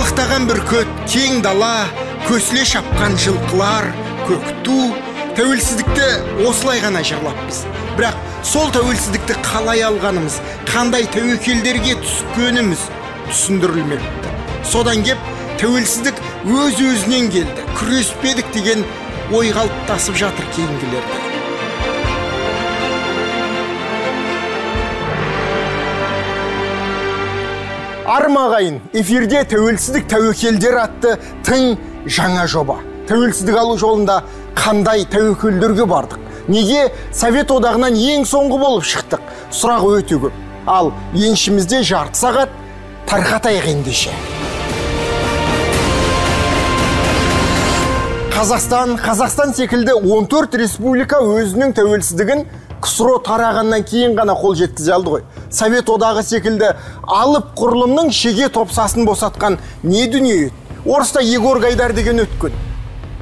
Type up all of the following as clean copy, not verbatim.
қалықтаған бүркіт, кең дала, көсіле шапқан жылқылар, көк ту, тәуелсіздікті осылай ғана жырлаппыз. Бірақ сол тәуелсіздікті қалай алғанымыз, қандай тәуекелдерге түскеніміз түсіндірілмепті. Содан кеп тәуелсіздік өз-өзінен келді, күреспедік деген ой қалыптасып жатыр кейінгілерді. Армағайын, эфирде тәуелсіздік тәуекелдер атты тың жаңа жоба. Тәуелсіздік алу жолында қандай тәуекелдерге бардық? Неге Совет одағынан ең соңғы болып шықтық? Сұрақ өте көп. Ал еншімізде жарты сағат тарқатайық ендеше. Қазақстан секілді 14 республика өзінің тәуелсіздігін КСРО тарағаннан кейін ғана қол жеткізе алды ғой. Совет одағы секілді алып құрылымның шеге топсасын босатқан не дүние еді? Орыста Егор Гайдар деген өткен.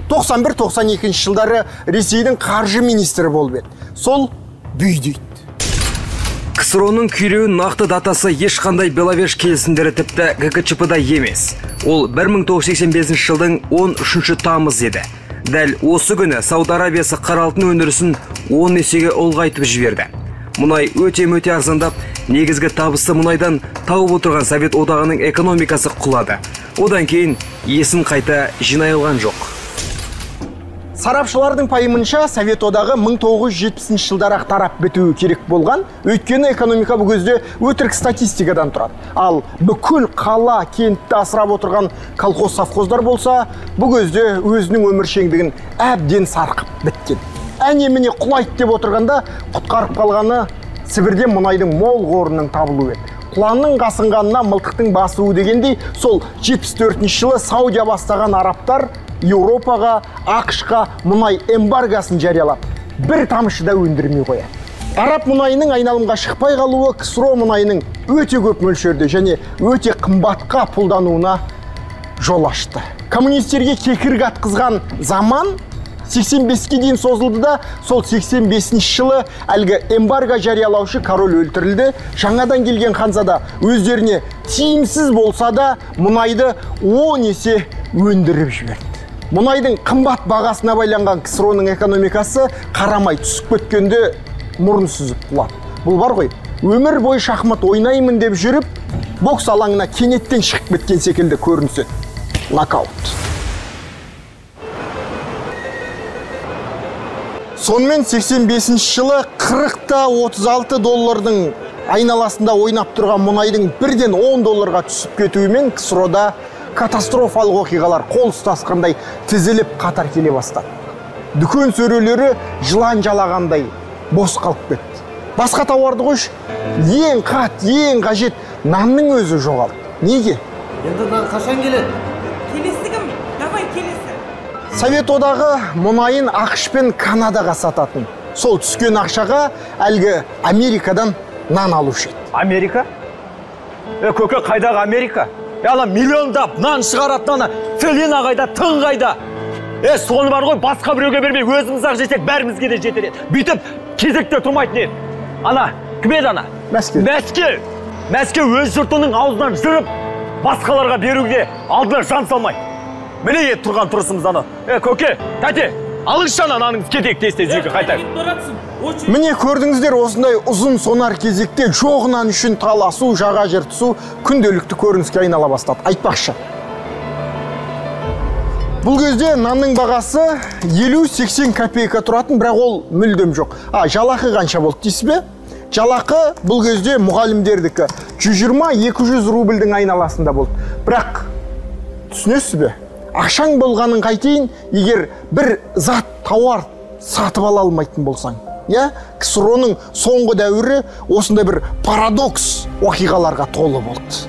91-92 жылдары Ресейдің қаржы министрі болып еді. Сол бүйдейді. КСРОның күйреуін нақты датасы ешқандай Беловеж келісімдері тіпті ГКЧП-да емес. Ол 1985 жылдың 13 тамыз еді. Дәл осы күні Сауд Арабиясы қара алтын өндірісін 10 есеге ұлғайтып жіберді. Мұнай өте арзандап, негізгі табысты мұнайдан тауып отырған Совет одағының экономикасы құлады. Одан кейін есін қайта жинай алған жоқ. Сарапшылардың пайымынша Совет одағы 1970 жылдары тарап бітуі керек болған, өйткені экономика бұл кезде өтірік статистикадан тұрады. Ал бүкіл қала, кентті асырап отырған колхоз-совхоздар болса, бұл кезде өзінің өміршеңдігін әбден сарқып біткен. Әне-міне құлайды деп отырғанда құтқарып қалғаны Сібірден мұнайдың мол қорының табылуы еді. Құланның қасынғанына мылтықтың басуы дегендей, сол 74 жылы Саудия бастаған арабтар Еуропаға, ақш-қа мұнай эмбаргасын жариялап, бір тамшы да өндірмей қояды. Араб мұнайының айналымға шықпай қалуы КСРО мұнайының өте көп мөлшерде және өте қымбатқа пұлдануына жол ашты. Коммунистерге кекірік атқызған заман 85-ке дейін созылды да, сол 85 жылы әлгі эмбарго жариялаушы король өлтірілді. Жаңадан келген ханзада өздеріне тиімсіз болса да мұнайды 10 есе өндіріп жіберді. Мұнайдың қымбат бағасына байланған КСРОның экономикасы қарамай түсіп кеткенде мұрын сүзіп құлады. Бұл бар ғой, өмір бойы шахмат ойнаймын деп жүріп, бокс алаңына кенеттен шығып кеткен секілді көрінісі. Нокаут. Сонымен 85 жылы 40-36 доллардың айналасында ойнап тұрған мұнайдың бірден 10 долларға түсіп кетуімен КСРОда катастрофалық оқиғалар қол ұстасқандай тізіліп қатар келе бастады. Дүкен сөрелері жылан жалағандай бос қалып кетті. Басқа тауарды қойш, ең қажет нанның өзі жоғалды. Неге? Енді нан қашан келеді? Келесі кім? Давай келесі. Совет одағы мұнайын ақш пен Канадаға сататын. Сол түскен ақшаға әлгі Америкадан нан алушы еді. Америка? Көке қайдағы Америка? Ала миллиондап нан шығаратынана Целина қайда, тың қайда? Соны бар ғой, басқа біреуге бермей өзіміз-ақ жесек бәрімізге де жетер еді. Бүйтіп кезекте тұрмайтын еді. Ана, кім еді ана? Мәскеу өз жұртының аузынан жырып, басқаларға беруге алдына жан салмай. Міне ет тұрған тұрысымыз ана. Көке, тәте, алыңызшы анаңыз кетейік тез-тез үйге қайтайық. Міне көрдіңіздер, осындай ұзын сонар кезекте жоғынан үшін таласу, жаға жыртысу күнделікті көрініске айнала бастады. Айтпақшы. Бұл кезде нанның бағасы 50-80 копейка тұратын, бірақ ол мүлдем жоқ. Жалақы қанша болды дейсіз бе? Жалақы бұл кезде мұғалімдердікі 120-200 рубльдің айналасында болды. Бірақ түсінесіз бе? Ақшаң болғанын қайтейін, егер бір зат тауар сатып ала алмайтын болсаң. КСРОның соңғы дәуірі осындай бір парадокс оқиғаларға толы болды.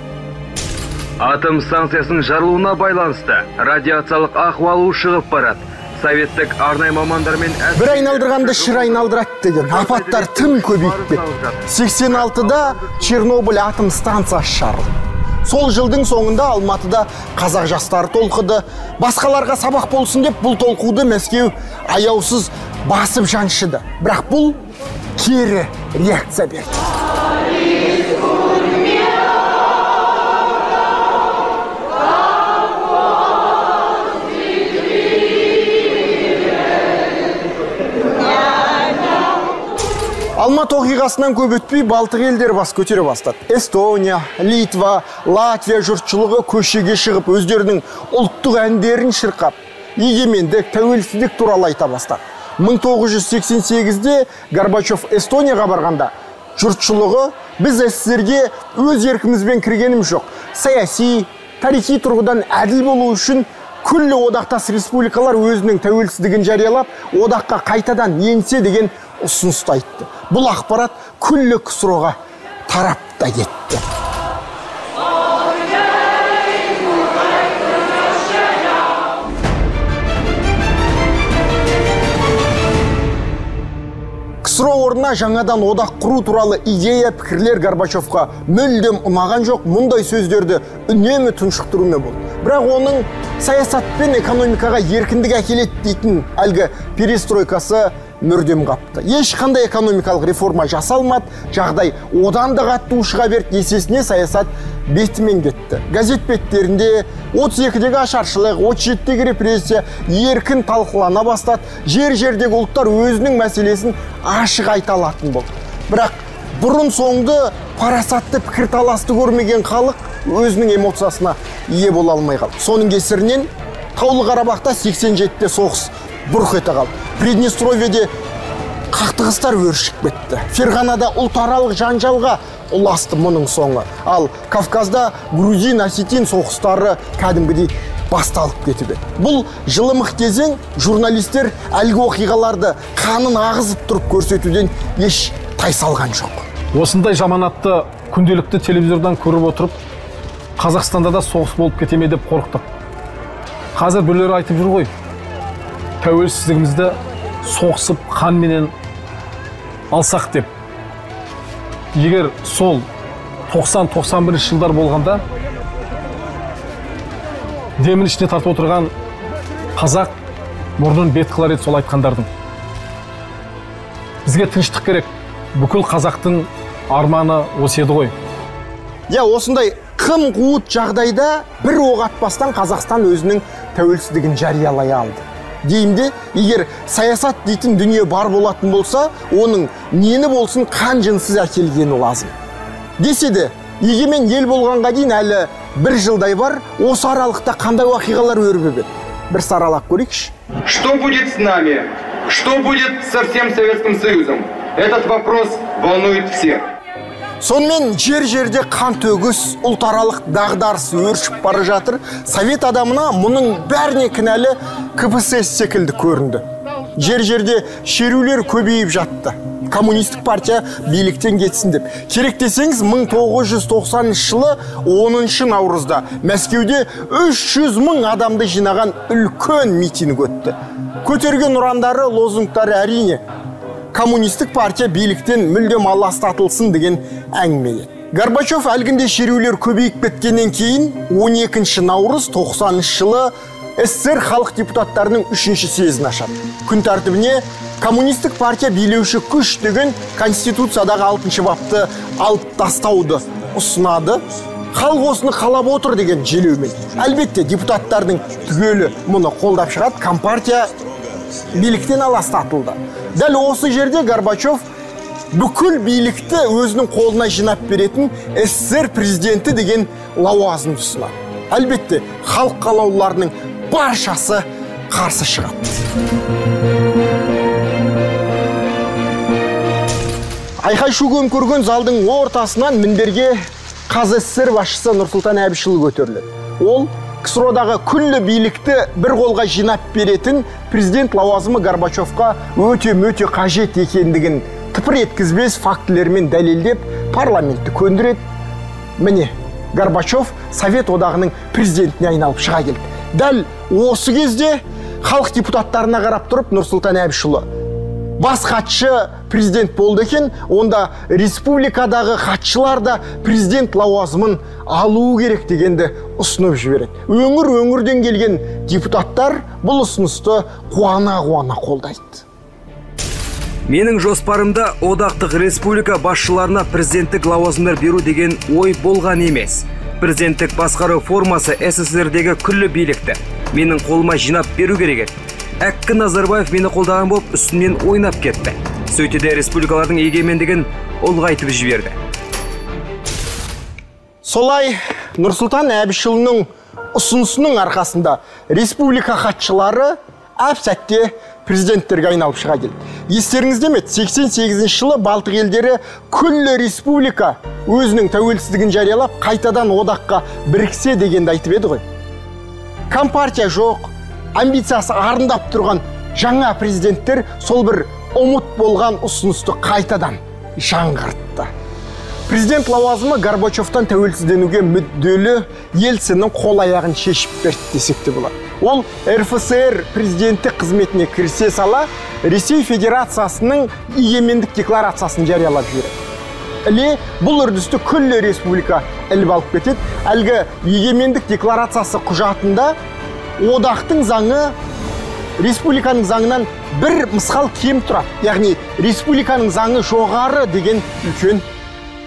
Атом станциясының жарылуына байланысты радиациялық ахуалы шығып барады. Советтік арнай мамандармен бір айналдырғанды шыр айналдырады деген апаттар тым көбейіп кетті. 86-да Чернобыль атом станциясы жарылды. Сол жылдың соңында Алматыда қазақ жастары толқыды. Басқаларға сабақ болсын деп бұл толқуды Мәскеу аяусыз басып жаншыды. Бірақ бұл кері реакция берді. Алмат оқиғасынан көп өтпей Балтық елдері бас көтере бастады. Эстония, Литва, Латвия жұртшылығы көшеге шығып, өздерінің ұлттық әндерін шырқап, егемендік, тәуелсіздік туралы айта бастады. 1988-де Горбачев Эстонияға барғанда, жұртшылығы біз СССРге өз еркімізбен кіргеніміз жоқ. Саяси, тарихи тұрғыдан әділ болу үшін күллі одақтас республикалар өзінің тәуелсіздігін жариялап, одаққа қайтадан енсе деген ұсынысты айтты. Бұл ақпарат күллі КСРО-ға тарап та кетті. КСРО орнына жаңадан одақ құру туралы идея пікірлер Горбачевқа мүлдем ұнаған жоқ, мұндай сөздерді үнемі тұншықтырумен болды. Бірақ оның саясат пен экономикаға еркіндік әкеледі дейтін әлгі перестройкасы мүрдем қапты. Ешқандай экономикалық реформа жасалмады, жағдай одан да қатты ушыға берді, есесіне саясат бетімен кетті. Газет беттерінде 32-дегі ашаршылық, 37-дегі репрессия еркін талқылана бастады. Жер-жердегі ұлттар өзінің мәселесін ашық айта алатын болды. Бірақ бұрын соңды парасатты пікір таласты көрмеген халық өзінің эмоциясына ие бола алмай қалды. Соның кесірінен Таулы Қарабақта 87-де соғыс бұрқ ете қалды. Приднестровьеде қақтығыстар өршіп кетті. Ферғанада ұлтаралық жанжалға ұласты мұның соңы. Ал Кавказда грузин, осетин соғыстары кәдімгідей басталып кетіп еді. Бұл жылымық кезең журналистер әлгі оқиғаларды қанын ағызып тұрып көрсетуден еш тайсалған жоқ. Осындай жаманатты күнделікті телевизордан көріп отырып, Қазақстанда да соғыс болып кете ме деп қорықтық. Қазір біреулер айтып жүр ғой, тәуелсіздігімізді соғысып қанменен алсақ деп. Егер сол 90-91 жылдар болғанда демін ішіне тартып отырған қазақ мұрнын бет қылар еді сол айтқандардың. Бізге тыныштық керек. Бүкіл қазақтың арманы осы еді ғой. Осындай қым-қуыт жағдайда бір оқ атпастан Қазақстан өзінің тәуелсіздігін жариялай алды. Деймде, егер саясат дейтін дүние бар болатын болса, оның нені болсын қан жынсыз әкелгені лазым. Десе де, егемен ел болғанға дейін әлі бір жылдай бар, осы аралықта қандай уақиғалар өрбіп еді. Бір саралап көрейікші. Что будет с нами? Что будет со всем Советским Союзом? Этот вопрос волнует всех. Сонымен жер-жерде қан төгіс, ұлтаралық дағдарыс өршіп бара жатыр. Совет адамына мұның бәріне кінәлі КПСС секілді көрінді. Жер-жерде шерулер көбейіп жатты. Коммунистік партия биліктен кетсін деп. Керек десеңіз, 1990 жылы 10 наурызда Мәскеуде 300 мың адамды жинаған үлкен митинг өтті. Көтерген ұрандары, лозунгтары әрине коммунистік партия биліктен мүлдем аластатылсын деген әңгіме. Горбачев әлгінде шерулер көбейіп кеткеннен кейін 12 наурыз 90 жылы СССР халық депутаттарының 3-ші съезін ашады. Күн тәртібіне коммунистік партия билеуші күш деген Конституциядағы 6-шы бапты алып тастауды ұсынады. Халық осыны қалап отыр деген желеумен. Әлбетте депутаттардың түгелі мұны қолдап шығады. Компартия биліктен аластатылды. Дәл осы жерде Горбачев бүкіл билікті өзінің қолына жинап беретін СССР президенті деген лауазым ұсынады. Әлбетте, халық қалаулыларының баршасы қарсы шығады. Айқай-шу көрген залдың ортасынан мінберге КССР басшысы Нұрсұлтан Әбішұлы көтеріледі. Ол КСРО-дағы күллі билікті бір қолға жинап беретін президент лауазымы Горбачевқа өте-мөте қажет екендігін тыпыр еткізбес фактілермен дәлелдеп парламентті көндіреді. Міне, Горбачев Совет одағының президентіне айналып шыға келді. Дәл осы кезде халық депутаттарына қарап тұрып Нұрсұлтан Әбішұлы бас хатшы президент болды екен, онда республикадағы хатшылар да президент лауазымын алу керек дегенді ұсынып жібереді. Өңір-өңірден келген депутаттар бұл ұсынысты қуана-қуана қолдайды. Менің жоспарымда одақтық республика басшыларына президенттік лауазымдар беру деген ой болған емес. Президенттік басқару формасы СССР-дегі күллі билікті менің қолыма жинап беру керек еді. Әккі Назарбаев мені қолдаған болып үстінен ойнап кетті. Сөйтеді республикалардың егемендігін ұлғайтып жіберді. Солай Нұрсұлтан Әбішұлының ұсынысының арқасында республика хатшылары әп-сәтте президенттерге айналып шыға келді. Естеріңізде ме, 88 жылы Балтық елдері күллі республика өзінің тәуелсіздігін жариялап, қайтадан одаққа біріксе дегенді айтып еді ғой. Компартия жоқ, амбициясы арындап тұрған жаңа президенттер сол бір ұмыт болған ұсынысты қайтадан жаңғыртты. Президент лауазымы Горбачевтан тәуелсізденуге мүдделі Ельциннің қол аяғын шешіп берді десек те болады. Ол РФСР президенті қызметіне кірісе сала Ресей Федерациясының егемендік декларациясын жариялап жібереді. Іле бұл үрдісті күллі республика іліп алып кетеді. Әлгі егемендік декларациясы құжатында одақтың заңы республиканың заңынан бір мысқал кем тұрады. Яғни республиканың заңы жоғары деген үлкен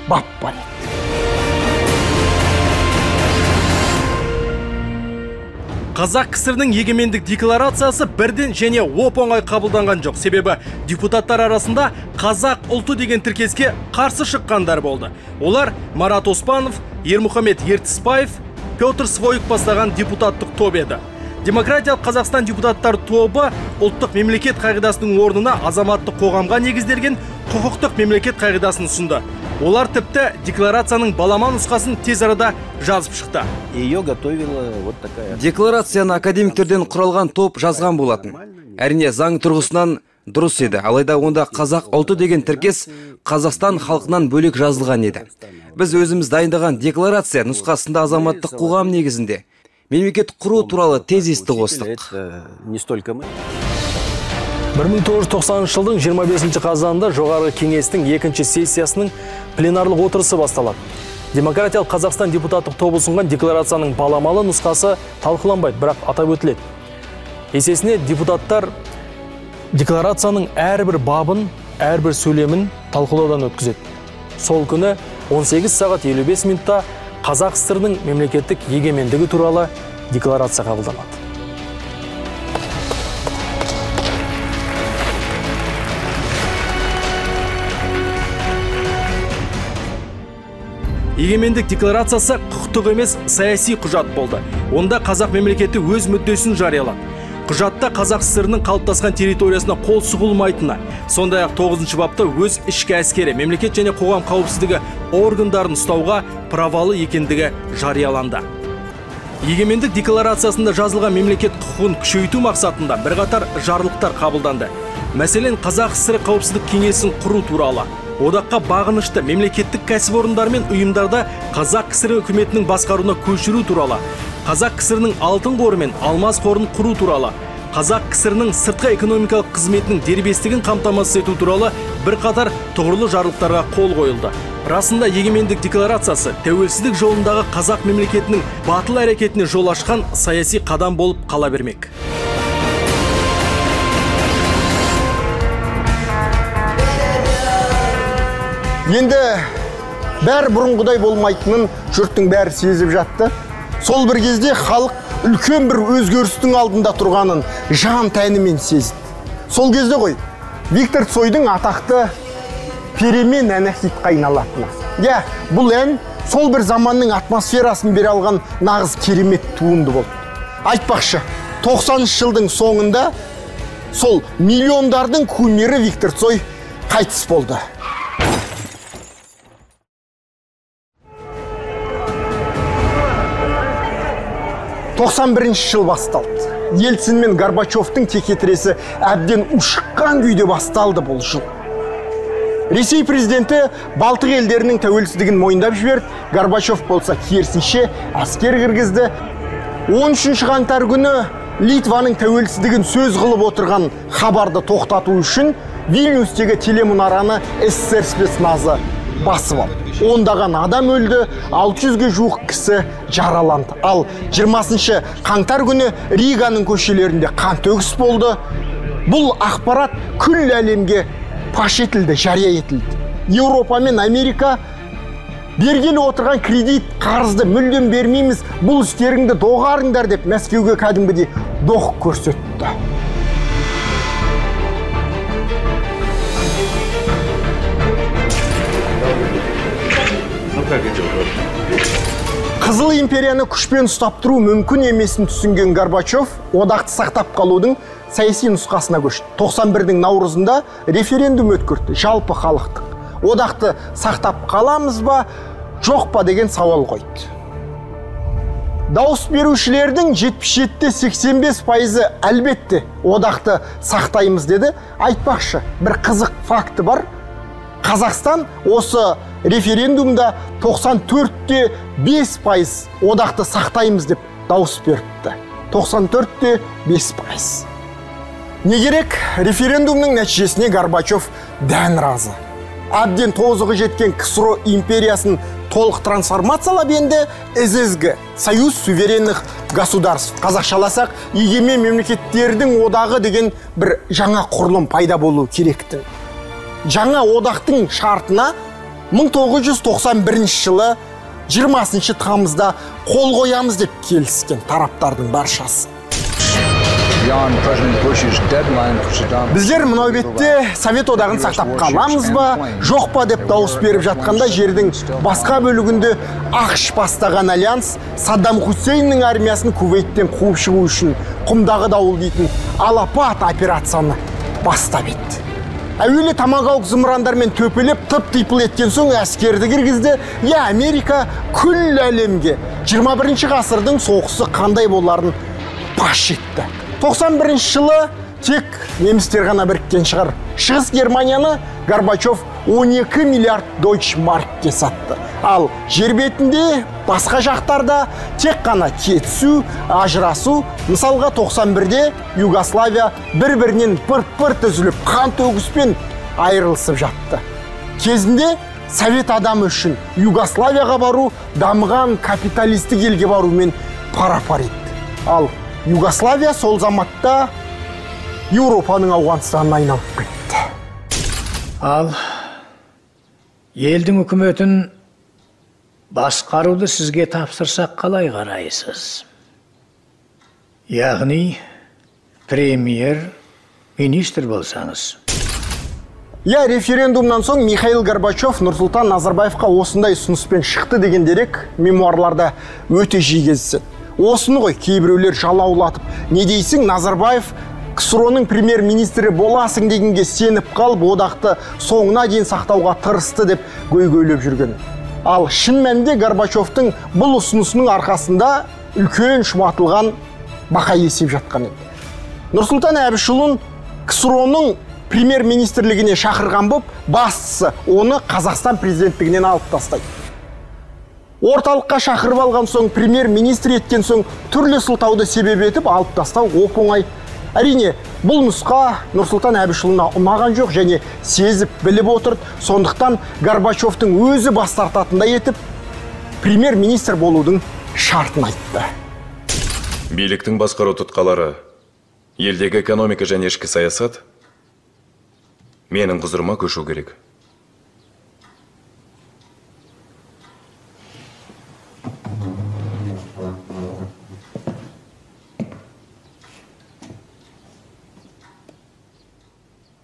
бап бар еді. Қазақ КСР-ның егемендік декларациясы бірден және оп-оңай қабылданған жоқ. Себебі депутаттар арасында қазақ ұлты деген тіркеске қарсы шыққандар болды. Олар Марат Оспанов, Ермұхамед Ертісбаев, Петр Своюк бастаған депутаттық топ еді. Демократиялық Қазақстан депутаттар тобы ұлттық мемлекет қағидасының орнына азаматтық қоғамға негізделген құқықтық мемлекет қағидасын ұсынды. Олар тіпті декларацияның балама нұсқасын тез арада жазып шықты. Декларацияны академиктерден құралған топ жазған болатын. Әрине заң тұрғысынан дұрыс еді, алайда онда қазақ ұлты деген тіркес Қазақстан халқынан бөлек жазылған еді. Біз өзіміз дайындаған декларация нұсқасында азаматтық қоғам негізінде мемлекет құру туралы тезисті қостық. 1990 жылдың 25 қазанында жоғарғы кеңестің екінші сессиясының пленарлық отырысы басталады. Демократиялық Қазақстан депутаттық тобы ұсынған декларацияның баламалы нұсқасы талқыланбайды, бірақ атап өтіледі. Есесіне депутаттар декларацияның әрбір бабын, әрбір сөйлемін талқылаудан өткізеді. Сол күні 18 сағат 55 минутта Қазақ ССР-ның мемлекеттік егемендігі туралы декларация қабылданады. Егемендік декларациясы құқықтық емес саяси құжат болды. Онда қазақ мемлекеті өз мүддесін жариялады. Құжатта Қазақ ССР-ның қалыптасқан территориясына қол сұғылмайтыны, сондай-ақ 9-шы бапта өз ішкі әскері, мемлекет және қоғам қауіпсіздігі органдарын ұстауға правалы екендігі жарияланды. Егемендік декларациясында жазылған мемлекет құқығын күшейту мақсатында бірқатар жарлықтар қабылданды. Мәселен, Қазақ ССР қауіпсіздік кеңесін құру туралы, одаққа бағынышты мемлекеттік кәсіпорындар мен ұйымдарда Қазақ КСР үкіметінің басқаруына көшіру туралы, Қазақ КСР-ның алтын қоры мен алмаз қорын құру туралы, Қазақ КСР-ның сыртқы экономикалық қызметінің дербестігін қамтамасыз ету туралы бірқатар тұғырлы жарлықтарға қол қойылды. Расында егемендік декларациясы тәуелсіздік жолындағы қазақ мемлекетінің батыл әрекетіне жол ашқан саяси қадам болып қала бермек. Енді бәрі бұрынғыдай болмайтынын жұрттың бәрі сезіп жатты. Сол бір кезде халық үлкен бір өзгерістің алдында тұрғанын жан тәнімен сезді. Сол кезде ғой Виктор Цойдың атақты перемен әні хитқа айналатыны. Бұл ән сол бір заманның атмосферасын бере алған нағыз керемет туынды болды. Айтпақшы, 90 жылдың соңында сол миллиондардың кумирі Виктор Цой қайтыс болды. 91 жыл басталды. Ельцин мен Горбачевтың текетіресі әбден ушыққан күйде басталды бұл жыл. Ресей президенті Балтық елдерінің тәуелсіздігін мойындап жіберді, Горбачев болса керісінше әскер кіргізді. 13 қаңтар күні Литваның тәуелсіздігін сөз қылып отырған хабарды тоқтату үшін Вильнюстегі телемұнараны СССР спецназы басып алды. Ондаған адам өлді, 600-ге жуық кісі жараланды. Ал 20 қаңтар күні Риганың көшелерінде қан төгіс болды. Бұл ақпарат күллі әлемге паш етілді, жария етілді. Еуропа мен Америка бергелі отырған кредит, қарызды мүлдем бермейміз, бұл істеріңді доғарыңдар деп Мәскеуге кәдімгідей доқ көрсетті. Қызыл империяны күшпен ұстап тұру мүмкін емесін түсінген Горбачев одақты сақтап қалудың саяси нұсқасына көшті. 91-дің наурызында референдум өткөрді, жалпы халықтық. Одақты сақтап қаламыз ба, жоқ па деген сауал қойды. Дауыс берушілердің 77-85% әлбетте одақты сақтаймыз деді. Айтпақшы, бір қызық факті бар. Қазақстан осы референдумда 94-5% одақты сақтаймыз деп дауыс беріпті. 94-5%. Не керек? Референдумның нәтижесіне Горбачев дән разы. Әбден тозығы жеткен КСРО империясын толық трансформациялап енді ССГ, Союз суверенных государств. Қазақшаласақ, егемен мемлекеттердің одағы деген бір жаңа құрылым пайда болу керектін. Жаңа одақтың шартына 1991 жылы 20 тамызда қол қоямыз деп келіскен тараптардың баршасы. Біздер мынау бетте Совет одағын сақтап қаламыз ба, жоқ па деп дауыс беріп жатқанда жердің басқа бөлігінде ақш бастаған альянс Саддам Хусейннің армиясын Кувейттен қуып шығу үшін құмдағы дауыл дейтін алапат операцияны бастап етті. Әуелі тамагаук зымырандармен төпелеп тып-типыл еткен соң әскерді кіргізді. Америка күллі әлемге 21 ғасырдың соғысы қандай боларын паш етті. 91 жылы тек немістер ғана біріккен шығар. Шығыс Германияны Горбачев 12 миллиард дойч маркке сатты. Ал жер бетінде басқа жақтарда тек қана кетісу, ажырасу. Мысалға 91-де Югославия бір-бірінен пырт-пырт үзіліп, қан төгіспен айырылысып жатты. Кезінде Совет адамы үшін Югославияға бару дамыған капиталистік елге барумен пара-пар етті. Ал Югославия сол заматта Еуропаның Ауғанстанына айналып кетті. Ал елдің үкіметін басқаруды сізге тапсырсақ қалай қарайсыз? Яғни премьер-министр болсаңыз. Референдумнан соң Михаил Горбачев Нұрсұлтан Назарбаевқа осындай ұсыныспен шықты деген дерек мемуарларда өте жиі кездеседі. Осыны ғой кейбіреулер жалаулатып, не дейсің, Назарбаев КСРОның премьер-министрі боласың дегенге сеніп қалып, одақты соңына дейін сақтауға тырысты деп көйгөйлеп жүрген. Ал шын мәнінде Горбачевтың бұл ұсынысының арқасында үлкен шұбатылған бақа есеп жатқан еді. Нұрсұлтан Әбішұлын КСРОның премьер-министрлігіне шақырған боп, бастысы оны Қазақстан президенттігінен алып тастайды. Орталыққа шақырып алған соң, премьер-министр еткен соң, түрлі сылтауды себеп етіп алып тастау оп-оңай. Әрине, бұл нұсқа Нұрсұлтан Әбішұлына ұнаған жоқ және сезіп біліп отырды. Сондықтан Горбачевтың өзі бас тартатындай етіп, премьер-министр болудың шартын айтты. Биліктің басқару тұтқалары, елдегі экономика және ішкі саясат менің құзырыма көшу керек.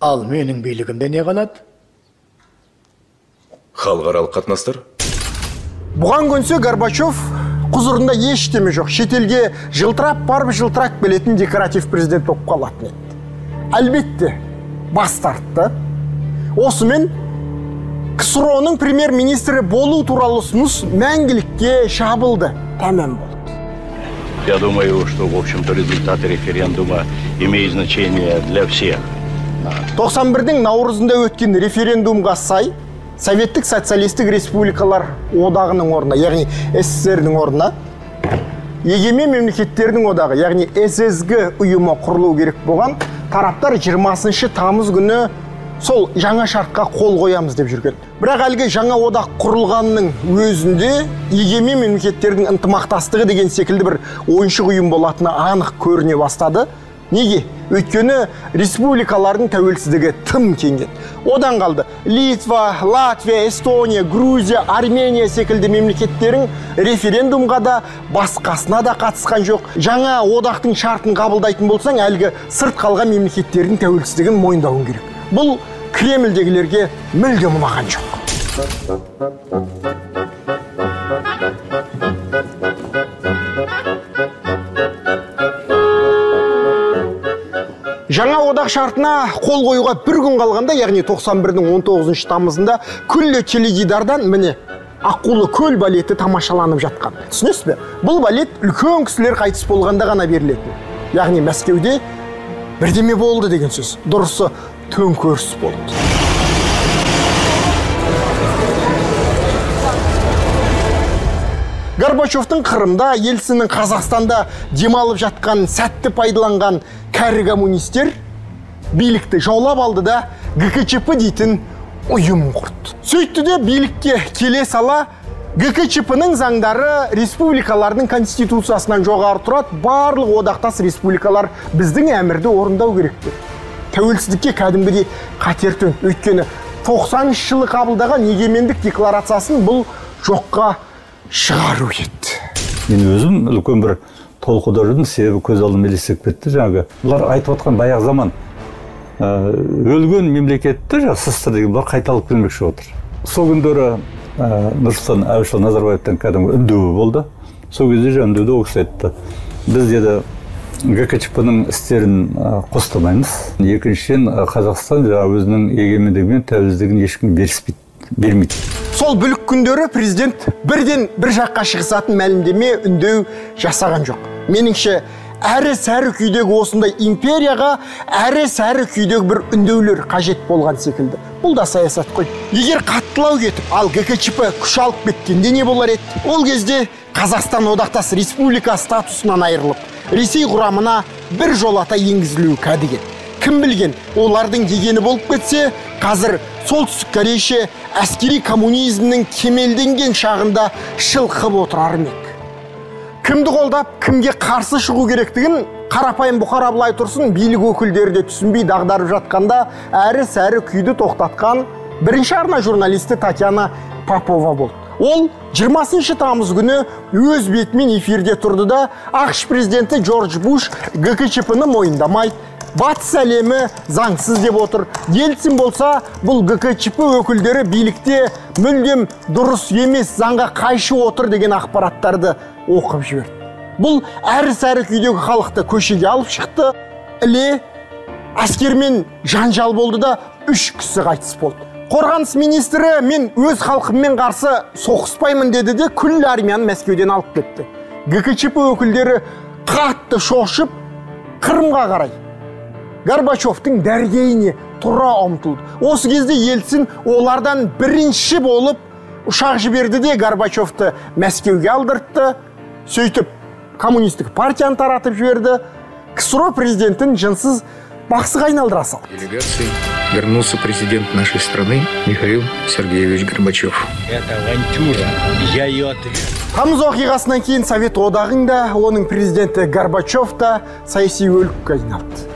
Ал менің билігімде не қалады? Халықаралық қатынастар? Бұған көнсе Горбачев құзырында ештеме жоқ. Шетелге жылтырап барып жылтырак білетін декоратив президент болып қалатын еді. Әлбетте, бас тартты. Осымен КСРОның премьер-министрі болу туралы ұсыныс мәңгілікке жабылды. Тәмам болды. Я думаю, что, в общем-то, результаты референдума имеют значение для всех. 91-дің наурызында өткен референдумға сай, Советтік социалистік республикалар одағының орнына, яғни СССР-дің орнына, егемен мемлекеттердің одағы, яғни ССГ ұйымы құрылу керек болған, тараптар 20 тамыз күні сол жаңа шартқа қол қоямыз деп жүрген. Бірақ әлгі жаңа одақ құрылғанның өзінде егемен мемлекеттердің ынтымақтастығы деген секілді бір ойыншық ұйым болатыны анық көріне бастады. Неге? Өйткені республикалардың тәуелсіздігі тым кеңген. Одан қалды Литва, Латвия, Эстония, Грузия, Армения секілді мемлекеттерің референдумға да басқасына да қатысқан жоқ. Жаңа одақтың шартын қабылдайтын болсаң, әлгі сырт қалған мемлекеттердің тәуелсіздігін мойындауың керек. Бұл Кремльдегілерге мүлде ұнаған жоқ. Жаңа одақ шартына қол қоюға бір күн қалғанда, яғни 91-дің 19 тамызында күллі теледидардан міне Аққулы көл балеті тамашаланып жатқан. Түсінесіз бе? Бұл балет үлкен кісілер қайтыс болғанда ғана берілетін. Яғни Мәскеуде бірдеме болды деген сөз. Дұрысы төңкеріс болды. Горбачевтың Қырымда, Ельциннің Қазақстанда демалып жатқан сәтті пайдаланған кәрі коммунистер билікті жаулап алды да ГКЧП дейтін ұйым құрды. Сөйтті де билікке келе сала ГКЧП-ның заңдары республикалардың конституциясынан жоғары тұрады, барлық одақтас республикалар біздің әмірді орындау керек деді. Тәуелсіздікке кәдімгідей қатер төнді. Өйткені 90 жылы қабылдаған егемендік декларациясын бұл жоққа шығару еді. Мен өзім үлкен бір толқуда жүрдім, себебі көз алдыма елестеп кетті жаңағы. Бұлар айтып отқан баяғы заман өлген мемлекетті сыстыр деген бұлар қайталып келмекші отыр. Сол күндері Нұрсұлтан Әбішұлы Назарбаевтан кәдімгі үндеуі болды. Сол кезде үндеуде ол кісі айтты. Біз деді ГКЧП-ның істерін қостамаймыз. Екіншіден Қазақстан өзінің егемендігі мен тәуелсіздігін ешкім бермейді. Сол бүлік күндері президент бірден бір жаққа шығысатын мәлімдеме үндеу жасаған жоқ. Меніңше әрі-сәрі күйдегі осындай империяға әрі-сәрі күйдегі бір үндеулер қажет болған секілді. Бұл да саясат қой. Егер қаттылау кетіп, ал ГКЧП күш алып кеткенде не болар еді? Ол кезде Қазақстан одақтас республика статусынан айырылып, Ресей құрамына бір жолата енгізілуі кәдігі. Кім білген, олардың дегені болып кетсе, қазір солтүстік Корейше әскери коммунизмнің кемелденген шағында шылқып отырар ма ек? Кімді қолдап, кімге қарсы шығу керектігін қарапайым Бұқар Абылай Тұрсын билік өкілдері де түсінбей дағдарып жатқанда әрі-сәрі күйді тоқтатқан бірінші арна журналисті Татьяна Попова болды. Ол 20 тамыз күні өз бетімен эфирде тұрды да ақш президенті Джордж Буш ГКЧП-ны мойындамайды, батыс әлемі заңсыз деп отыр. Ельцин болса, бұл ГКЧП өкілдері билікте мүлдем дұрыс емес, заңға қайшы отыр деген ақпараттарды оқып жіберді. Бұл әрі-сәрі күйдегі халықты көшеге алып шықты. Іле әскермен жанжал болды да 3 кісі қайтыс болды. Қорғаныс министрі мен өз халқыммен қарсы соғыспаймын деді де күллі армияны Мәскеуден алып кетті. ГКЧП өкілдері қатты шошып Қырымға қарай Горбачевтың дәргейіне тұра ұмтылды. Осы кезде Ельцин олардан бірінші болып ұшақ жіберді де Горбачевты Мәскеуге алдыртты. Сөйтіп коммунистік партияны таратып жіберді. КСРО президентін жынсыз бақсыға айналдыра салды. Делегации вернулся президент нашей страны Михаил Сергеевич Горбачев. Это авантюра, я ее отрежу. Тамыз оқиғасынан кейін Совет одағында оның президенті Горбачев та саяси өлікке айналды.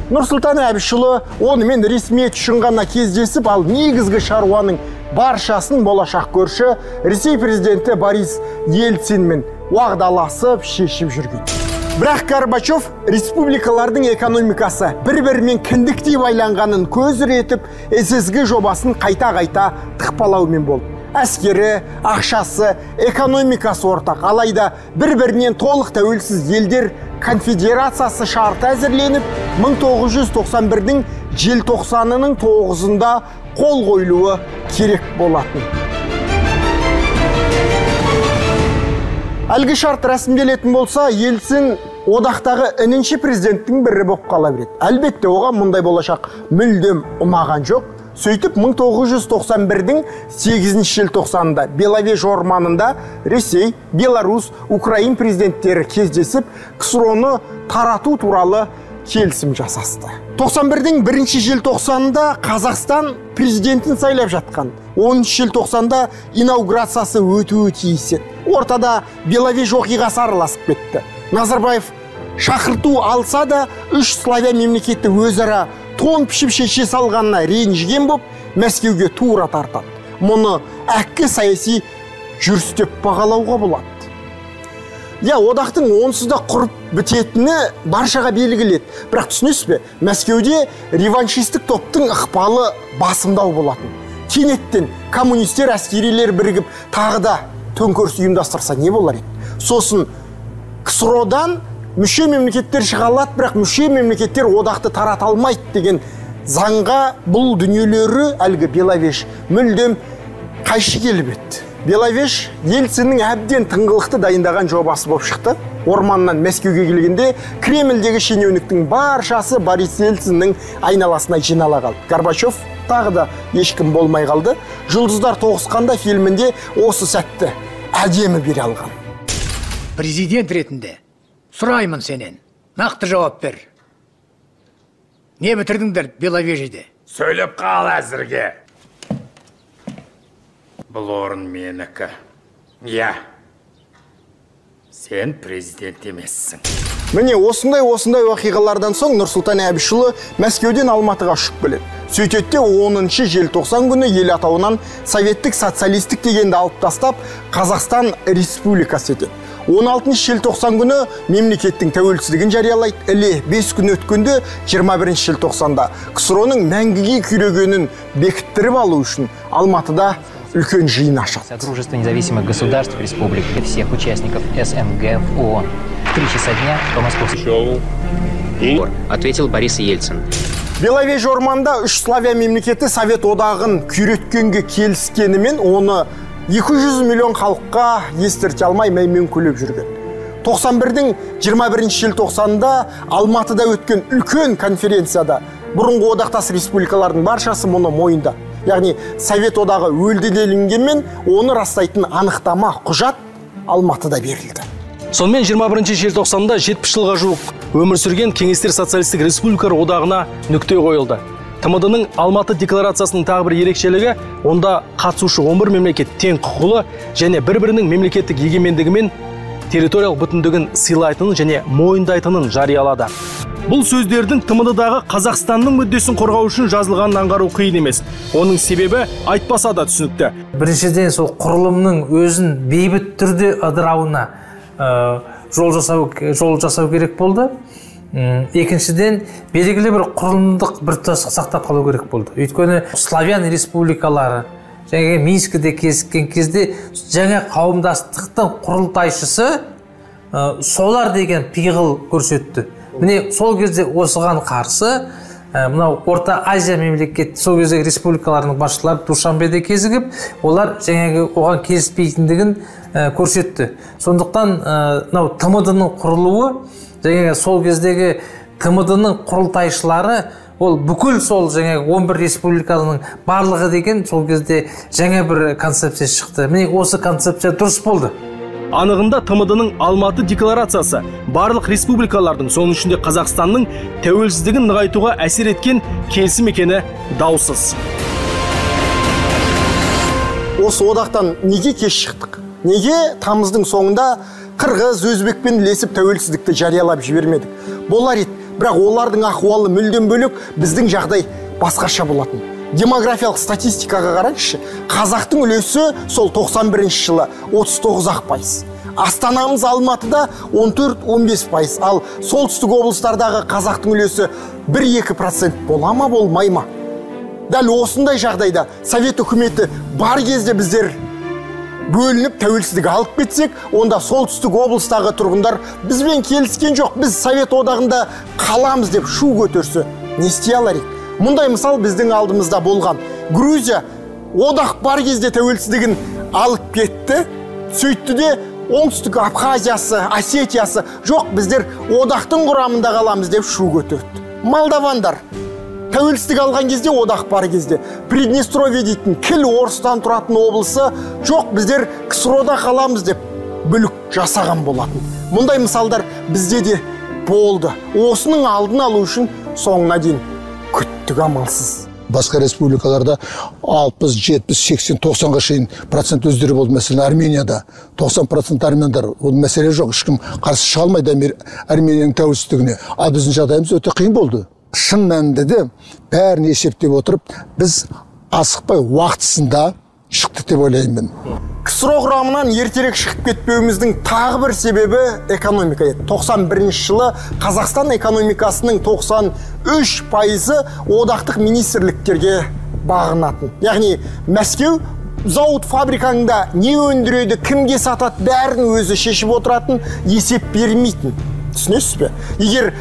Нұрсұлтан Әбішұлы онымен ресми тұшынғанына кездесіп, ал негізгі шаруаның баршасын болашақ көрші Ресей президенті Борис Ельцинмен уағдаласып шешіп жүрген. Бірақ Горбачев республикалардың экономикасы бір-бірімен кіндіктей байланғанын көзір етіп, ССГ жобасын қайта-қайта тықпалаумен болды. Әскері, ақшасы, экономикасы ортақ, алайда бір-бірінен толық тәуелсіз елдер конфедерациясы шарты әзірленіп, 1991-дің желтоқсанының 9-ында қол қойылуы керек болатын. Әлгі шарт рәсімделетін болса, Ельцин одақтағы інінші президенттің бірі болып қала береді. Әлбетте оған мұндай болашақ мүлдем ұнаған жоқ. Сөйтіп 1991-дің 8 желтоқсанында Беловеж орманында Ресей, Беларусь, Украин президенттері кездесіп, КСРО-ны тарату туралы келісім жасасты. 91-дің 1 желтоқсанында Қазақстан президентін сайлап жатқан. 10 желтоқсанда инаугурациясы өтуі тиіс еді. Ортада Беловеж оқиғасы араласып кетті. Назарбаев шақырту алса да 3 славян мемлекеті өзара тон пішіп шеше салғанына ренжіген боп, Мәскеуге тура тартады. Мұны әккі саяси жүріс деп бағалауға болады. Одақтың онсыз да құрып бітетіні баршаға белгіледі. Бірақ түсінесіз бе, Мәскеуде реваншистік топтың ықпалы басымдау болатын. кенеттен коммунистер, әскерилер бірігіп тағы да төңкеріс ұйымдастырса не болар еді? Сосын КСРО-дан мүше мемлекеттер шыға алады, бірақ мүше мемлекеттер одақты тарата алмайды деген заңға бұл дүниелері әлгі Беловеж мүлдем қайшы келіп еді. Беловеж Ельциннің әбден тыңғылықты дайындаған жобасы болып шықты. Орманнан Мәскеуге келгенде Кремльдегі шенеуніктің баршасы Борис Ельциннің айналасына жинала қалды. Горбачев тағы да ешкім болмай қалды. Жұлдыздар тоғысқанда фильмінде осы сәтті әдемі бере алған. Президент ретінде сұраймын сенен, нақты жауап бер. Не бітірдіңдер Беловежьеде? Сөйлеп қал әзірге. Бұл орын менікі. Я. Сен президент емессің. Міне осындай оқиғалардан соң Нұрсұлтан Әбішұлы Мәскеуден Алматыға ұшып келеді. Сөйтетте 10 желтоқсан күні ел атауынан советтік социалистік дегенді алып тастап, Қазақстан Республикасы етеді. 16 желтоқсан күні мемлекеттің тәуелсіздігін жариялайды. Іле 5 күн өткенде 21 желтоқсанда КСРО-ның мәңгіге күйрегенін бекіттіріп алу үшін Алматыда үлкен жиын ашады. Содружество независимых государств республик для всех участников СНГ в ООН. 3 часа дня по московскому. Ответил Борис Ельцин. Беловеж орманда үш славян мемлекеті Совет одағын күйреткенге келіскенімен оны 200 миллион халыққа естірте алмай мәймен көлеп жүрген. 91-дің 21 желтоқсанында Алматыда өткен үлкен конференцияда бұрынғы одақтас республикалардың баршасы мұны мойында. Яғни Совет одағы өлді делінгенмен оны растайтын анықтама құжат Алматыда берілді. Сонымен 21 желтоқсанда 70 жылға жуық өмір сүрген Кеңестер социалистік республикалар одағына нүкте қойылды. ТМД-ның Алматы декларациясының тағы бір ерекшелігі, онда қатысушы 11 мемлекет тең құқылы және бір-бірінің мемлекеттік егемендігі мен территориялық бүтіндігін сыйлайтынын және мойындайтынын жариялады. Бұл сөздердің ТМД-дағы Қазақстанның мүддесін қорғау үшін жазылғанын аңғару қиын емес. Оның себебі айтпаса да түсінікті. Біріншіден сол құрылымның өзін бейбіт түрде ыдырауына жол жасау керек болды. Екіншіден белгілі бір құрылымдық біртұтастық сақтап қалу керек болды. Өйткені славян республикалары және Минскіде кезіккен кезде жаңа қауымдастықтың құрылтайшысы солар деген пиғыл көрсетті. Міне сол кезде осыған қарсы мынау Орта Азия мемлекет сол кездегі республикаларының басшылары Душанбеде кезігіп, олар жаңағы оған келіспейтіндігін көрсетті. Сондықтан мынау ТМД-ның құрылуы жаңағы сол кездегі ТМД-ның құрылтайшылары ол бүкіл сол жаңағы 11 республиканың барлығы деген сол кезде жаңа бір концепция шықты. Міне осы концепция дұрыс болды. Анығында ТМД-ның Алматы декларациясы барлық республикалардың, соның ішінде Қазақстанның тәуелсіздігін нығайтуға әсер еткен келісім екені даусыз. Осы одақтан неге кеш шықтық? Неге тамыздың соңында Қырғыз, Өзбекпен ілесіп тәуелсіздікті жариялап жібермедік? Болар еді, бірақ олардың ахуалы мүлдем бөлек, біздің жағдай басқаша болатын. Демографиялық статистикаға қараңызшы, қазақтың үлесі сол 91 жылы 39%. Астанамыз Алматыда 14-15%, ал солтүстік облыстардағы қазақтың үлесі 1-2% бола ма, болмай ма? Дәл осындай жағдайда Совет үкіметі бар кезде біздер бөлініп тәуелсіздік алып кетсек, онда солтүстік облыстағы тұрғындар бізбен келіскен жоқ, біз Совет одағында қаламыз деп шу көтерсе, не істей алар ек? Мұндай мысал біздің алдымызда болған. Грузия одақ бар кезде тәуелсіздігін алып кетті, сөйтті де оңтүстік Абхазиясы, Осетиясы жоқ, біздер одақтың құрамында қаламыз деп шу көтерді. Молдавандар тәуелсіздік алған кезде, одақ бар кезде, Приднестровье дейтін кіл орыстан тұратын облысы жоқ, біздер КСРО-да қаламыз деп бүлік жасаған болатын. Мұндай мысалдар бізде де болды. Осының алдын алу үшін соңына дейін күттік амалсыз. Басқа республикаларда 60, 70, 80, 90-ға шейін процент өздері болды. Мәселен, Арменияда 90% армяндар. Ол мәселе жоқ, ешкім қарсы шыға алмайды Арменияның тәуелсіздігіне. Ал біздің жағдайымыз өте қиын болды. Шын мәнінде де бәрін есептеп отырып, біз асықпай уақытысында шықты деп ойлаймын. КСРО құрамынан ертерек шығып кетпеуіміздің тағы бір себебі экономика еді. 91 жылы Қазақстан экономикасының 93% одақтық министрліктерге бағынатын. Яғни Мәскеу зауыт фабрикаңда не өндіреді, кімге сатады, бәрін өзі шешіп отыратын, есеп бермейтін. Түсінесіз бе? Егер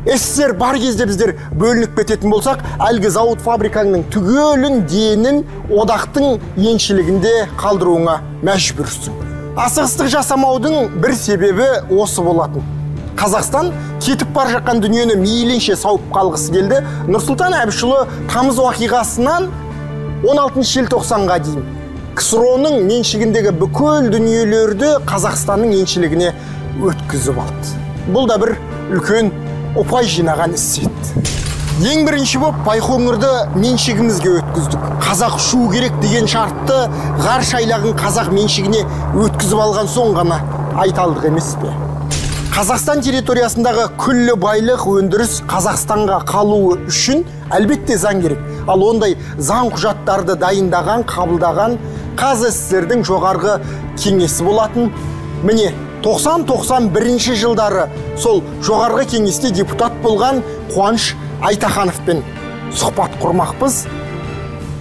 СССР бар кезде біздер бөлініп кететін болсақ, әлгі зауыт фабрикаңның түгелін денін одақтың еншілігінде қалдыруыңа мәжбүрсің. Асығыстық жасамаудың бір себебі осы болатын. Қазақстан кетіп бар жаққан дүниені мейлінше сауып қалғысы келді. Нұрсұлтан Әбішұлы тамыз уақиғасынан 16 желтоқсанға дейін КСРО-ның меншігіндегі бүкіл дүниелерді Қазақстанның еншілігіне өткізіп алды. Бұл да бір үлкен ұпай жинаған іс еді. Ең бірінші боп Байқоңырды меншігімізге өткіздік. Қазақ ұшуы керек деген шартты ғарыш айлағын қазақ меншігіне өткізіп алған соң ғана айталдық емес пе? Қазақстан территориясындағы күллі байлық өндіріс Қазақстанға қалуы үшін әлбетте заң керек. Ал ондай заң құжаттарды дайындаған, қабылдаған КССР-дің жоғарғы кеңесі болатын. Міне 90-91 жылдары сол жоғарғы кеңесте депутат болған Қуаныш Айтахановпен сұхбат құрмақпыз.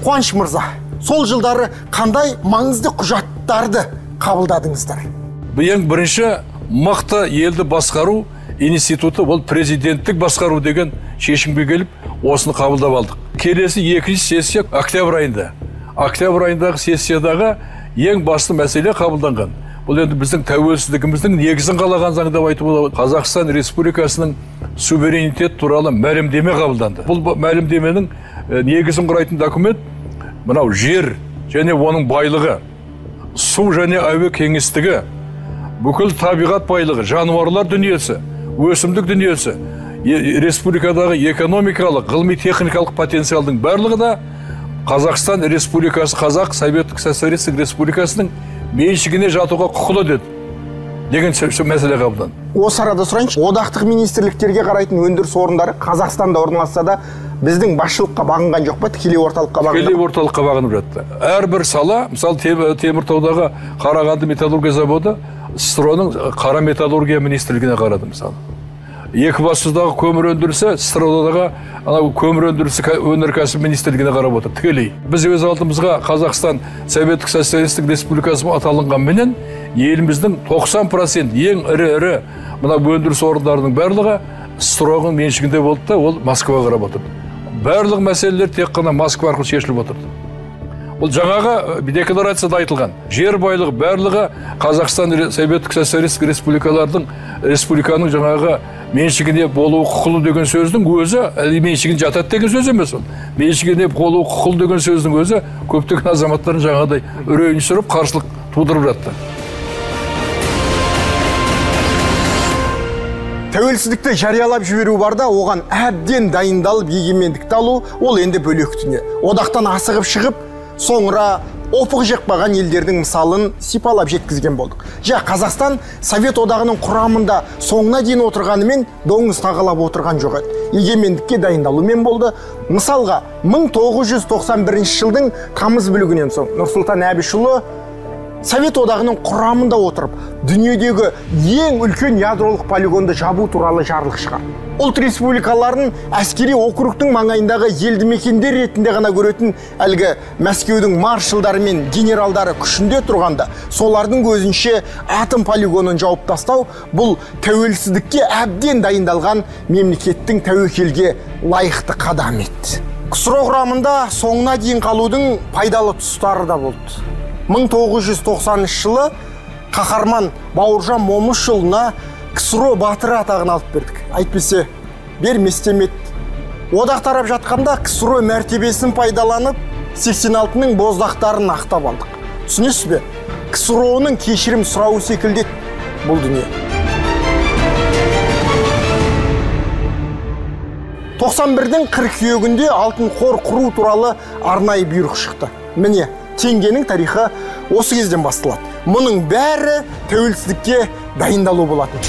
Қуаныш мырза, сол жылдары қандай маңызды құжаттарды қабылдадыңыздар? Ең бірінші мықты елді басқару институты, ол президенттік басқару деген шешімге келіп, осыны қабылдап алдық. Келесі екінші сессия октябрь айында. Октябрь айындағы сессиядағы ең басты мәселе қабылданған. Бұл енді біздің тәуелсіздігіміздің негізін қалаған заң деп айтуға болады. Қазақстан Республикасының суверенитет туралы мәлімдеме қабылданды. Бұл мәлімдеменің негізін құрайтын документ мынау жер және оның байлығы, су және әуе кеңістігі, бүкіл табиғат байлығы, жануарлар дүниесі, өсімдік дүниесі, республикадағы экономикалық, ғылыми-техникалық потенциалдың барлығы да Қазақстан Республикасы, Қазақ Советтік Социалистік Республикасының меншігіне жатуға құқылы деді деген мәселе қабылданды. Осы арада сұрайыншы, одақтық министрліктерге қарайтын өндіріс орындары Қазақстанда орналасса да біздің басшылыққа бағынған жоқ па, тікелей орталыққа бағынған? Тікелей орталыққа бағынып жатты. Әрбір сала, мысалы Теміртаудағы Қарағанды металлургия заводы СССР-ның қара металлургия министрлігіне қарады мысалы. Екібастұздағы көмір өндірісі СССР-дағы көмір өндірісі өнеркәсіп министрлігіне қарап отыр, тікелей. Біз өз алдымызға Қазақстан Советтік Социалистік Республикасы аталынғанменен еліміздің 90% ең ірі мына өндіріс орындарының барлығы СССР-ның меншігінде болды да, ол Москваға қарап отырды. Барлық мәселелер тек қана Москва арқылы шешіліп отырды. Бұл жаңағы декларацияда айтылған. Жер байлығы барлығы Қазақстан Советтік Социалистік республиканың жаңағы меншігіне болуы құқылы деген сөздің өзі, меншігіне жатады деген сөз емес ол. Меншігіне болуы құқылы деген сөздің өзі көптеген азаматтардың жаңағыдай үрейін түсіріп, қарсылық тудырып жатты. Тәуелсіздікті жариялап жіберу барда, оған әбден дайындалып егемендікті алу, ол енді бөлек дүние. Одақтан асығып шығып, соңыра опық жекпаған елдердің мысалын сипалап жеткізген болдық. Қазақстан Совет одағының құрамында соңына дейін отырғанымен доңыз тағалап отырған жоқ еді. Егемендікке дайындалумен болды. Мысалға 1991 жылдың тамыз бүлігінен соң Нұрсұлтан Әбішұлы Совет одағының құрамында отырып, дүниедегі ең үлкен ядролық полигонды жабу туралы жарлық шығарды. Ұлт республикаларын әскери округтың маңайындағы елді мекендер ретінде ғана көретін әлгі Мәскеудің маршалдары мен генералдары күшінде тұрғанда, солардың көзінше атом полигонын жауып тастау бұл тәуелсіздікке әбден дайындалған мемлекеттің тәуекелге лайықты қадам еді. КСРО құрамында соңына дейін қалудың пайдалы тұстары да болды. 1990 жылы қаһарман Бауыржан Момышұлына КСРО батыры атағын алып бердік. Әйтпесе берместемет. Одақ тарап жатқанда КСРО мәртебесін пайдаланып, 86-ның боздақтарын ақтап алдық. Түсінесіз бе? КСРО-ның кешірім сұрауы секілдет бұл дүние. 91-дің қыркүйегінде алтын қор құру туралы арнайы бұйрық шықты. Міне, теңгенің тарихы осы кезден басталады. Мұның бәрі тәуелсіздікке дайындалу болатын.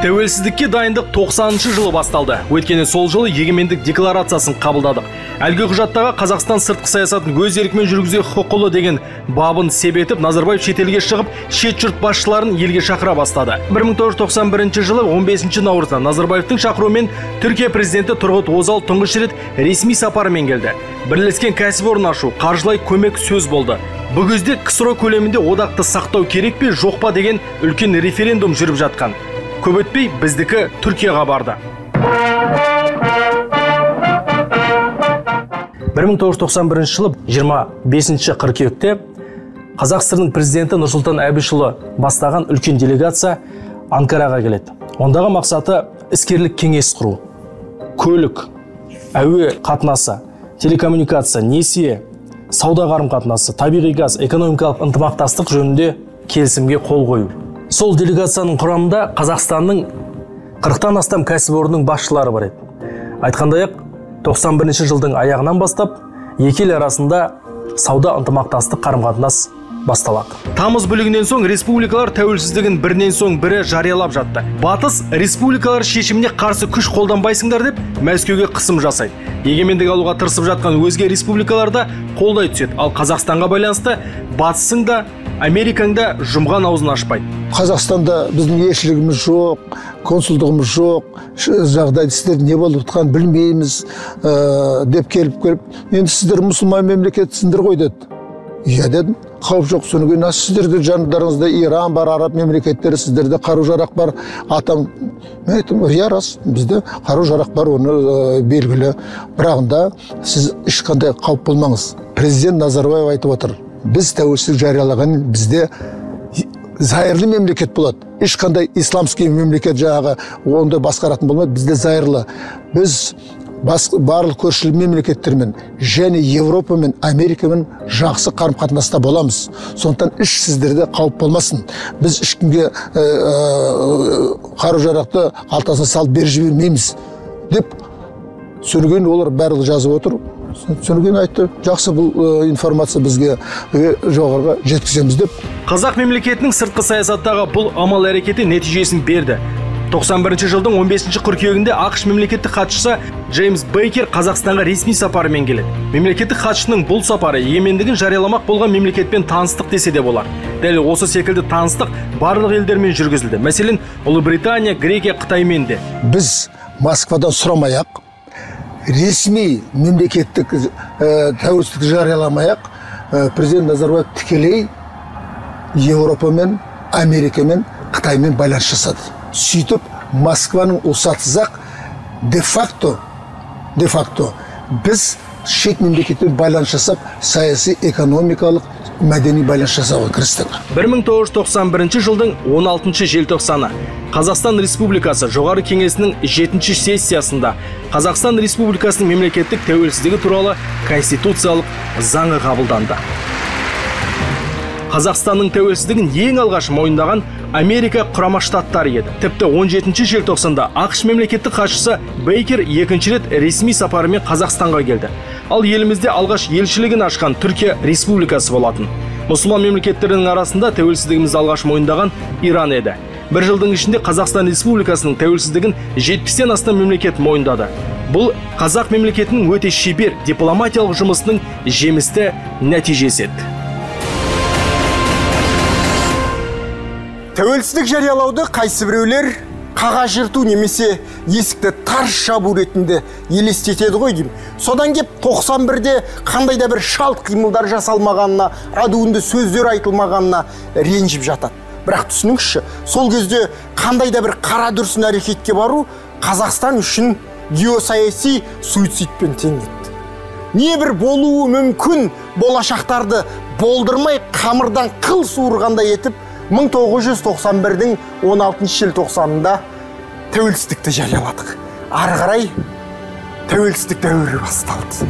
Тәуелсіздікке дайындық 90 жылы басталды. Өйткені сол жылы егемендік декларациясын қабылдадық. Әлгі құжаттағы Қазақстан сыртқы саясатын өз еркімен жүргізе құқылы деген бабын себетіп, Назарбаев шетелге шығып, шет жұрт басшыларын елге шақыра бастады. 1991 жылы 15 наурызда Назарбаевтың шақыруымен Түркия президенті Тұрғыт Озал тұңғыш рет ресми сапарымен келді. Бірлескен кәсіпорын ашу, қаржылай көмек сөз болды. Бұл кезде КСРО көлемінде одақты сақтау керек пе, жоқ па деген үлкен референдум жүріп жатқан. Көп өтпей біздікі Түркияға барды. 1991 жылы 25 қыркүйекте Қазақстанның президенті Нұрсұлтан Әбішұлы бастаған үлкен делегация Анкараға келеді. Ондағы мақсаты іскерлік кеңес құру. Көлік, әуе қатынасы, телекоммуникация, несие, сауда қарым-қатынасы, табиғи газ, экономикалық ынтымақтастық жөнінде келісімге қол қою. Сол делегацияның құрамында Қазақстанның 40-тан астам кәсіпорынның басшылары бар еді. Айтқандай-ақ, 91 жылдың аяғынан бастап екі ел арасында сауда ынтымақтастық қарым-қатынас басталады. Тамыз бүлігінен соң республикалар тәуелсіздігін бірінен соң бірі жариялап жатты. Батыс республикалар шешіміне қарсы күш қолданбайсыңдар деп Мәскеуге қысым жасайды. Егемендік алуға тырысып жатқан өзге республикаларда қолдай түседі. Ал Қазақстанға байланысты батысың да, Америкаң да жұмған аузын ашпайды. Қазақстанда біздің елшілігіміз жоқ, консулдығымыз жоқ, жағдайды сіздер не болып жатқанын білмейміз деп келіп, енді сіздер мұсылман мемлекетсіңдер ғой деді. Иә дедім, қауіп жоқ, соны кейін сіздерде жандарыңызда Иран бар, араб мемлекеттері, сіздерде қару-жарақ бар. Атам, мен айттым, иә рас, бізде қару-жарақ бар, оны белгілі. Бірағында сіз ешқандай қауіп болмаңыз. Президент Назарбаев айтып отыр, біз тәуелсіздік жариялаған бізде зайырлы мемлекет болады. Ешқандай исламский мемлекет жағы онда басқаратын болмайды, бізде зайырлы. Біз барлық көршілі мемлекеттермен және Европамен, Америкамен жақсы қарым-қатынаста боламыз. Сондықтан сіздерде қауіп болмасын. Біз ешкімге қару-жарақты қалтасына салып беріп жібермейміз деп сөйлеген, олар барлығы жазып отыр. Сөйлеген айтты, жақсы бұл информация бізге жоғарыға жеткіземіз деп. Қазақ мемлекетінің сыртқы саясаттағы бұл амал әрекеті нәтижесін берді. 91 жылдың 15 қыркүйегінде ақш мемлекеттік хатшысы Джеймс Бейкер Қазақстанға ресми сапарымен келеді. Мемлекеттік хатшының бұл сапары егемендігін жарияламақ болған мемлекетпен таныстық десе де болар. Дәл осы секілді таныстық барлық елдермен жүргізілді. Мәселен, Ұлыбритания, Грекия, Қытаймен де. Біз Москвадан сұрамай-ақ, ресми мемлекеттік тәуелсіздік жарияламай-ақ, президент Назарбаев тікелей Европамен, Америкамен, Қытаймен байланыс жасады. Сөйтіп Москваның усатсыз-ақ де-факто біз шет мемлекетпен байланыс жасап, саяси, экономикалық, мәдени байланыс жасауға кірістік. 1991 жылдың 16 желтоқсаны Қазақстан Республикасы Жоғары Кеңесінің 7-ші сессиясында Қазақстан Республикасының мемлекеттік тәуелсіздігі туралы конституциялық заңы қабылданды. Қазақстанның тәуелсіздігін ең алғаш мойындаған Америка Құрама Штаттары еді. Тіпті 17 желтоқсанда ақш мемлекеттік хатшысы Бейкер екінші рет ресми сапарымен Қазақстанға келді. Ал елімізде алғаш елшілігін ашқан Түркия Республикасы болатын. Мұсылман мемлекеттерінің арасында тәуелсіздігімізді алғаш мойындаған Иран еді. Бір жылдың ішінде Қазақстан Республикасының тәуелсіздігін 70-тен астам мемлекет мойындады. Бұл қазақ мемлекетінің өте шебер дипломатиялық жұмысының жемісті нәтижесі еді. Тәуелсіздік жариялауды қайсы біреулер қағаз жырту немесе есікті тарс жабу ретінде елестетеді ғой деймін. Содан кеп 91-де қандай да бір шалт қимылдар жасалмағанына, адуынды сөздер айтылмағанына ренжіп жатады. Бірақ түсініңізші, сол кезде қандай да бір қара дүрсін әрекетке бару Қазақстан үшін геосаяси суицидпен тең еді. Небір болуы мүмкін болашақтарды болдырмай қамырдан қыл суырғандай етіп 1991-дің 16 желтоқсанында тәуелсіздікті жарияладық. Ары қарай тәуелсіздік дәуірі басталды.